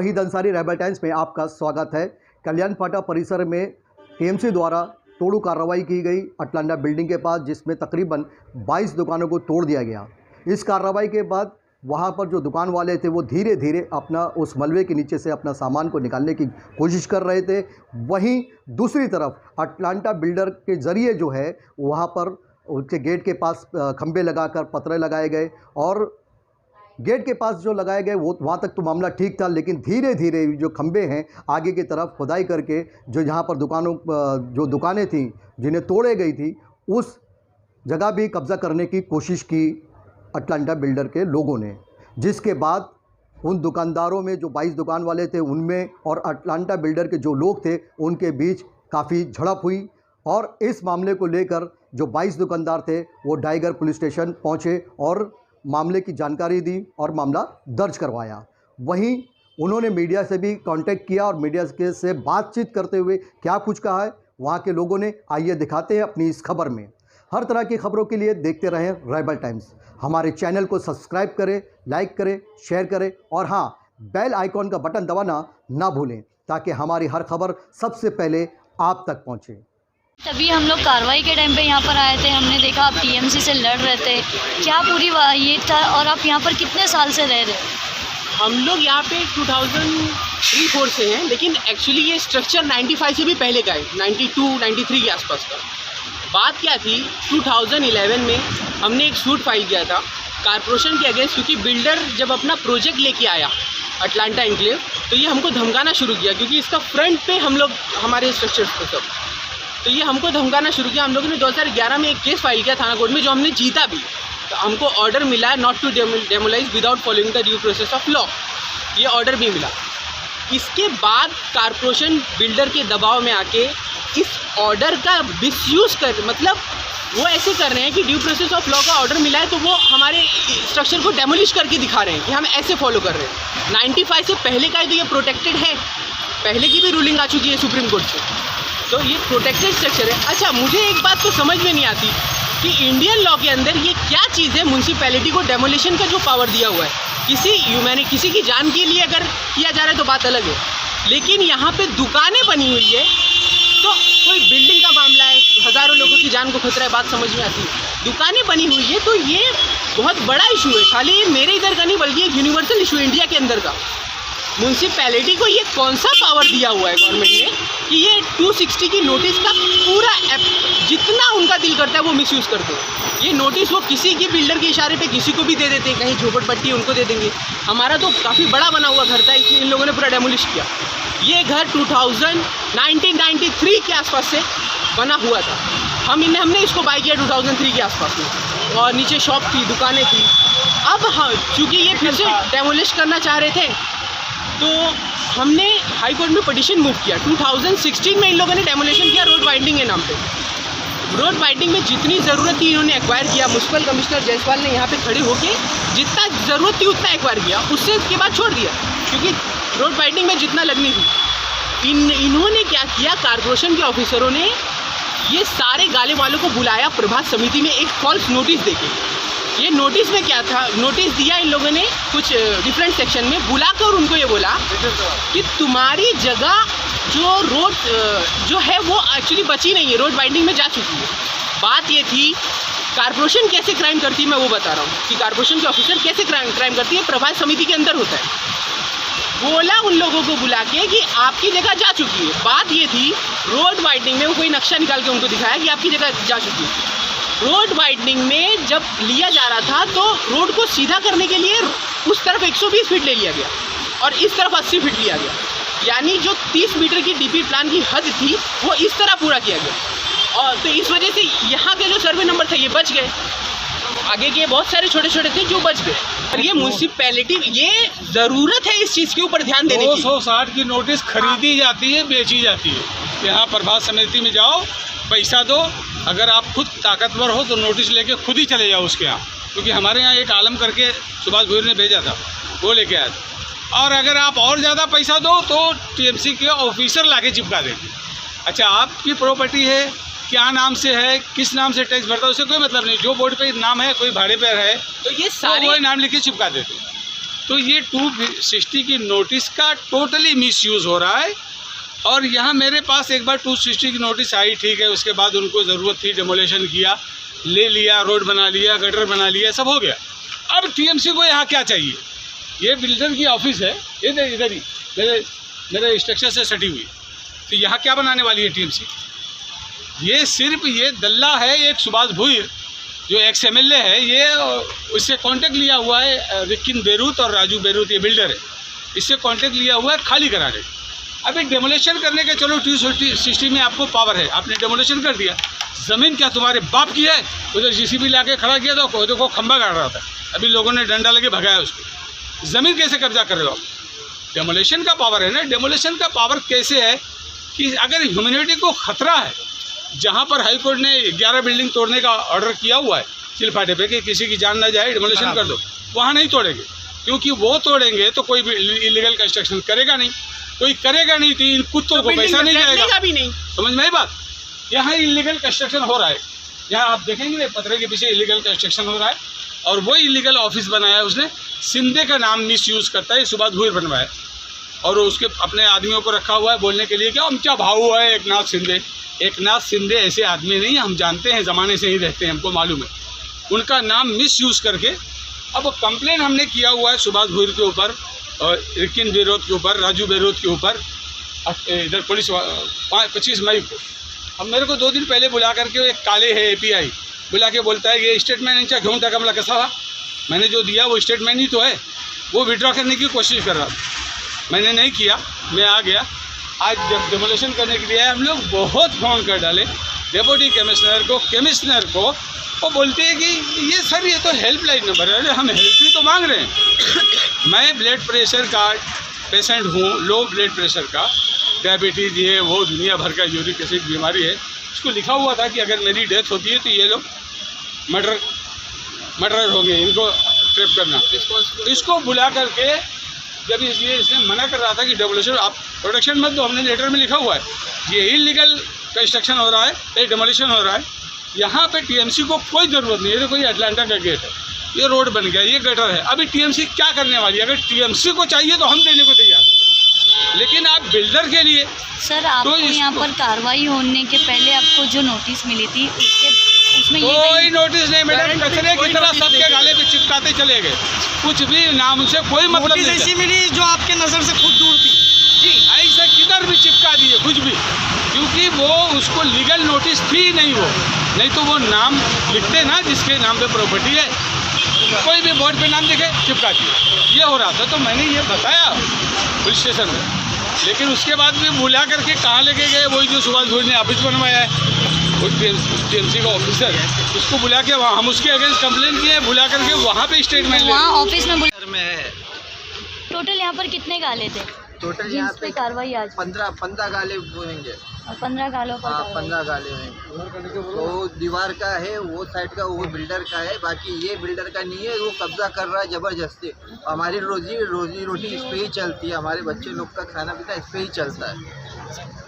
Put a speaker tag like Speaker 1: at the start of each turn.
Speaker 1: Waheed Ansari, rebel times में आपका स्वागत है। कल्याण फाटा परिसर में टीएमसी द्वारा तोड़ू कार्रवाई की गई अटलांटा बिल्डिंग के पास, जिसमें तकरीबन 22 दुकानों को तोड़ दिया गया। इस कार्रवाई के बाद वहां पर जो दुकान वाले थे वो धीरे धीरे अपना उस मलबे के नीचे से अपना सामान को निकालने की कोशिश कर रहे थे। वहीं दूसरी तरफ अटलांटा बिल्डर के ज़रिए जो है वहां पर उनके गेट के पास खंबे लगाकर पतरे लगाए गए, और गेट के पास जो लगाए गए वो वहाँ तक तो मामला ठीक था, लेकिन धीरे धीरे जो खंबे हैं आगे की तरफ खुदाई करके जो यहाँ पर जो दुकानें थीं जिन्हें तोड़े गई थी, उस जगह भी कब्ज़ा करने की कोशिश की अटलांटा बिल्डर के लोगों ने। जिसके बाद उन दुकानदारों में जो 22 दुकान वाले थे उनमें और अटलांटा बिल्डर के जो लोग थे उनके बीच काफ़ी झड़प हुई, और इस मामले को लेकर जो 22 दुकानदार थे वो टाइगर पुलिस स्टेशन पहुँचे और मामले की जानकारी दी और मामला दर्ज करवाया। वहीं उन्होंने मीडिया से भी कांटेक्ट किया और मीडिया के से बातचीत करते हुए क्या कुछ कहा है वहाँ के लोगों ने, आइए दिखाते हैं अपनी इस खबर में। हर तरह की खबरों के लिए देखते रहें रेबल टाइम्स। हमारे चैनल को सब्सक्राइब करें, लाइक करें, शेयर करें, और हाँ, बेल आइकॉन का बटन दबाना ना भूलें ताकि हमारी हर खबर सबसे पहले आप तक पहुँचे।
Speaker 2: तभी हम लोग कार्रवाई के टाइम पे यहाँ पर आए थे। हमने देखा आप टीएमसी से लड़ रहे थे, क्या पूरी ये था, और आप यहाँ पर कितने साल से रह रहे?
Speaker 3: हम लोग यहाँ पे 2003-04 से हैं, लेकिन एक्चुअली ये स्ट्रक्चर 95 से भी पहले का है, 92-93 के आसपास का। बात क्या थी, 2011 में हमने एक सूट फाइल किया था कारपोरेशन के अगेंस्ट, क्योंकि बिल्डर जब अपना प्रोजेक्ट लेके आया अटलांटा एन्क्लेव तो ये हमको धमकाना शुरू किया, क्योंकि इसका फ्रंट पे हम लोग हमारे स्ट्रक्चर्स पे सब, तो ये हमको धमकाना शुरू किया। हम लोगों ने 2011 में एक केस फाइल किया थाना कोर्ट में, जो हमने जीता भी। तो हमको ऑर्डर मिला है not to demolish without following the due process of law, ये ऑर्डर भी मिला। इसके बाद कारपोरेशन बिल्डर के दबाव में आके इस ऑर्डर का मिसयूज़ कर, मतलब वो ऐसे कर रहे हैं कि ड्यू प्रोसेस ऑफ लॉ का ऑर्डर मिला है तो वो हमारे स्ट्रक्चर को डेमोलिश करके दिखा रहे हैं कि हम ऐसे फॉलो कर रहे हैं। 95 से पहले का ही तो ये प्रोटेक्टेड है, पहले की भी रूलिंग आ चुकी है सुप्रीम कोर्ट से, तो ये प्रोटेक्टेड स्ट्रक्चर है। अच्छा, मुझे एक बात तो समझ में नहीं आती कि इंडियन लॉ के अंदर ये क्या चीज़ है, म्यूनसिपैलिटी को डेमोलिशन का जो पावर दिया हुआ है, किसी की जान के लिए अगर किया जा रहा है तो बात अलग है, लेकिन यहाँ पे दुकानें बनी हुई है तो कोई बिल्डिंग का मामला है, हज़ारों लोगों की जान को खतरा है, बात समझ में आती है। दुकानें बनी हुई है तो ये बहुत बड़ा इशू है, खाली ये मेरे इधर का नहीं बल्कि एक यूनिवर्सल इशू है इंडिया के अंदर का। म्यूनसिपैलिटी को ये कौन सा पावर दिया हुआ है गवर्नमेंट ने कि ये 260 की नोटिस का पूरा जितना उनका दिल करता है वो मिसयूज़ करते हैं। ये नोटिस वो किसी की बिल्डर के इशारे पे किसी को भी दे देते हैं, कहीं झोपड़पट्टी उनको दे देंगे। हमारा तो काफ़ी बड़ा बना हुआ घर था, इसलिए इन लोगों ने पूरा डेमोलिश किया। ये घर 1993 के आसपास से बना हुआ था, हमने इसको बाय किया 2003 के आसपास में, और नीचे शॉप थी, दुकानें थी। अब हाँ, चूँकि ये फिर से डेमोलिश करना चाह रहे थे तो हमने हाई कोर्ट में पिटीशन मूव किया। 2016 में इन लोगों ने डेमोलिशन किया रोड वाइंडिंग के नाम पे। रोड वाइंडिंग में जितनी ज़रूरत थी इन्होंने एक्वायर किया। म्यूनसिपल कमिश्नर जयसवाल ने यहाँ पे खड़े होके जितना ज़रूरत थी उतना एक्वायर किया, उससे के बाद छोड़ दिया, क्योंकि रोड वाइंडिंग में जितना लगनी थी। इन्होंने क्या किया, कारपोरेशन के ऑफिसरों ने ये सारे गाले वालों को बुलाया प्रभात समिति में एक फॉल्स नोटिस देके। ये नोटिस में क्या था, नोटिस दिया इन लोगों ने कुछ डिफरेंट सेक्शन में, बुलाकर उनको ये बोला कि तुम्हारी जगह जो रोड जो है वो एक्चुअली बची नहीं है, रोड वाइंडिंग में जा चुकी है। बात ये थी कारपोरेशन कैसे क्राइम करती है, मैं वो बता रहा हूँ कि कारपोरेशन के ऑफिसर कैसे क्राइम करती है, प्रभात समिति के अंदर होता है। बोला उन लोगों को बुला के कि आपकी जगह जा चुकी है। बात ये थी रोड वाइंडिंग में वो कोई नक्शा निकाल के उनको दिखाया कि आपकी जगह जा चुकी है। रोड वाइडनिंग में जब लिया जा रहा था तो रोड को सीधा करने के लिए उस तरफ 120 फीट ले लिया गया और इस तरफ 80 फीट लिया गया, यानी जो 30 मीटर की डीपी प्लान की हद थी वो इस तरह पूरा किया गया। और तो इस वजह से यहाँ के जो सर्वे नंबर थे ये बच गए, आगे के बहुत सारे छोटे छोटे थे जो बच गए। और ये म्यूनसिपैलिटी, ये ज़रूरत है इस चीज़ के ऊपर ध्यान देने की।
Speaker 4: 260 की नोटिस खरीदी जाती है, बेची जाती है। यहाँ प्रभात समिति में जाओ, पैसा दो, अगर आप खुद ताकतवर हो तो नोटिस लेके खुद ही चले जाओ उसके यहाँ, क्योंकि हमारे यहाँ एक आलम करके सुभाष भूरी ने भेजा था, वो लेके आया था। और अगर आप और ज़्यादा पैसा दो तो टीएमसी के ऑफिसर लाके चिपका देंगे। अच्छा, आपकी प्रॉपर्टी है, क्या नाम से है, किस नाम से टैक्स भरता है, उससे कोई मतलब नहीं। जो बोर्ड पे नाम है, कोई भाड़े पर है
Speaker 3: तो ये सारे
Speaker 4: वो नाम लिख के चिपका देते। तो ये 260 की नोटिस का टोटली मिसयूज़ हो रहा है। और यहाँ मेरे पास एक बार 260 की नोटिस आई, ठीक है, उसके बाद उनको ज़रूरत थी, डेमोलेशन किया, ले लिया, रोड बना लिया, गटर बना लिया, सब हो गया। अब टीएमसी को यहाँ क्या चाहिए? ये बिल्डर की ऑफिस है, इधर ही मेरे स्ट्रक्चर से सटी हुई, तो यहाँ क्या बनाने वाली है टीएमसी? ये सिर्फ ये दल्ला है एक सुभाष भुईर जो एक्स MLA है, ये उससे कांटेक्ट लिया हुआ है विकिन बेरूत और राजू बेरूत, ये बिल्डर है, इससे कांटेक्ट लिया हुआ है खाली कराने। अभी डेमोलेशन करने के चलो 260 में आपको पावर है, आपने डेमोलेशन कर दिया, ज़मीन क्या तुम्हारे बाप की है? उधर JCB ला के खड़ा किया तो देखो खंबा गाड़ रहा था, अभी लोगों ने डंडा लेके भगाया उसको। ज़मीन कैसे कब्जा कर रहे हो आप? डेमोलेशन का पावर है ना। डेमोलेशन का पावर कैसे है कि अगर ह्यूमैनिटी को खतरा है, जहाँ पर हाई कोर्ट ने 11 बिल्डिंग तोड़ने का ऑर्डर किया हुआ है चिलफाटे पे कि किसी की जान ना जाए, डेमोलेशन कर दो, वहाँ नहीं तोड़ेंगे, क्योंकि वो तोड़ेंगे तो कोई भी इलीगल कंस्ट्रक्शन करेगा नहीं, कोई करेगा नहीं तो इन कुत्तों को पैसा नहीं जाएगा भी नहीं। समझ में आई बात? यहाँ इलीगल कंस्ट्रक्शन हो रहा है, यहाँ आप देखेंगे पत्थर के पीछे इलीगल कंस्ट्रक्शन हो रहा है, और वो इलीगल ऑफिस बनाया है उसने, सिंधे का नाम मिसयूज़ करता है, सुभाष भुईर बनवाया, और उसके अपने आदमियों को रखा हुआ है बोलने के लिए कि हम क्या भाऊ है एकनाथ शिंदे। एकनाथ शिंदे ऐसे आदमी नहीं, हम जानते हैं, ज़माने से ही रहते हैं, हमको मालूम है। उनका नाम मिसयूज़ करके अब कंप्लेन हमने किया हुआ है सुभाष भुईर के ऊपर, और विकिन बेरूत के ऊपर, राजू बेरूत के ऊपर, इधर पुलिस 25 मई को। अब मेरे को 2 दिन पहले बुला करके एक काले है API बुला के बोलता है ये स्टेटमेंट नहीं चाहिए, घेऊन तक हमला कैसा हुआ, मैंने जो दिया वो स्टेटमेंट ही तो है, वो विड्रॉ करने की कोशिश कर रहा था, मैंने नहीं किया, मैं आ गया। आज जब डेमोलेशन करने के लिए आए, हम लोग बहुत फ़ोन कर डाले डेप्यूटी कमिश्नर को, वो बोलते हैं कि ये सर ये तो हेल्पलाइन नंबर है। अरे हम हेल्प ही तो मांग रहे हैं। मैं ब्लड प्रेशर का पेशेंट हूँ, लो ब्लड प्रेशर का, डायबिटीज़ ये वो दुनिया भर का यूरिक एसिड बीमारी है। उसको लिखा हुआ था कि अगर मेरी डेथ होती है तो ये लोग मर्डर हो गए, इनको ट्रैप करना। इसको बुला करके जब इसने मना कर रहा था कि डेमोलेशन आप प्रोटेक्शन मत दो, हमने लेटर में लिखा हुआ है ये इलीगल कंस्ट्रक्शन हो रहा है, ये डेमोलेशन हो रहा है, यहाँ पे टीएमसी को कोई ज़रूरत नहीं है। देखो ये अटलांटा का गेट है, ये रोड बन गया, ये गटर है, अभी टीएमसी क्या करने वाली है? अगर टीएमसी को चाहिए तो हम देने को तैयार, लेकिन आप बिल्डर के लिए
Speaker 2: सर आपको यहाँ पर कार्रवाई होने के पहले आपको जो नोटिस मिली थी उसमें
Speaker 4: कोई नोटिस नहीं मैडम, कचरे की तरह सबके गाले पे चिपकाते चले गए, कुछ भी नाम से कोई मतलब नहीं।
Speaker 5: ऐसी मिली जो आपके नज़र से खुद दूर थी
Speaker 4: जी, ऐसे किधर भी चिपका दिए कुछ भी, क्योंकि वो उसको लीगल नोटिस थी नहीं, वो नहीं तो वो नाम लिखते ना जिसके नाम पे प्रॉपर्टी है, कोई भी बोर्ड पे नाम लिखे चिपका दिए, ये हो रहा था। तो मैंने ये बताया पुलिस स्टेशन में, लेकिन उसके बाद भी बुला करके कहाँ लेके गए, वही जो सुभाष भुईर ने ऑफिस बनवाया है, वो टीएमसी का ऑफिसर है, उसको बुला के वहाँ हम उसके अगेंस्ट कंप्लेन किए, बुला करके वहाँ पे स्टेटमेंट
Speaker 2: वहाँ ऑफिस में
Speaker 5: है।
Speaker 2: टोटल यहाँ पर कितने गाले थे?
Speaker 5: टोटल यहाँ पे
Speaker 2: कार्रवाई आज
Speaker 5: 15 गाले होंगे,
Speaker 2: और 15 गालों पर
Speaker 5: हाँ
Speaker 2: कार्रवाई।
Speaker 5: 15 गाले हैं। वो दीवार का है, वो साइड का वो बिल्डर का है, बाकी ये बिल्डर का नहीं है, वो कब्जा कर रहा है ज़बरदस्ती। हमारी रोजी रोटी इस पे ही चलती है, हमारे बच्चे लोग का खाना पीना इस पे ही चलता है।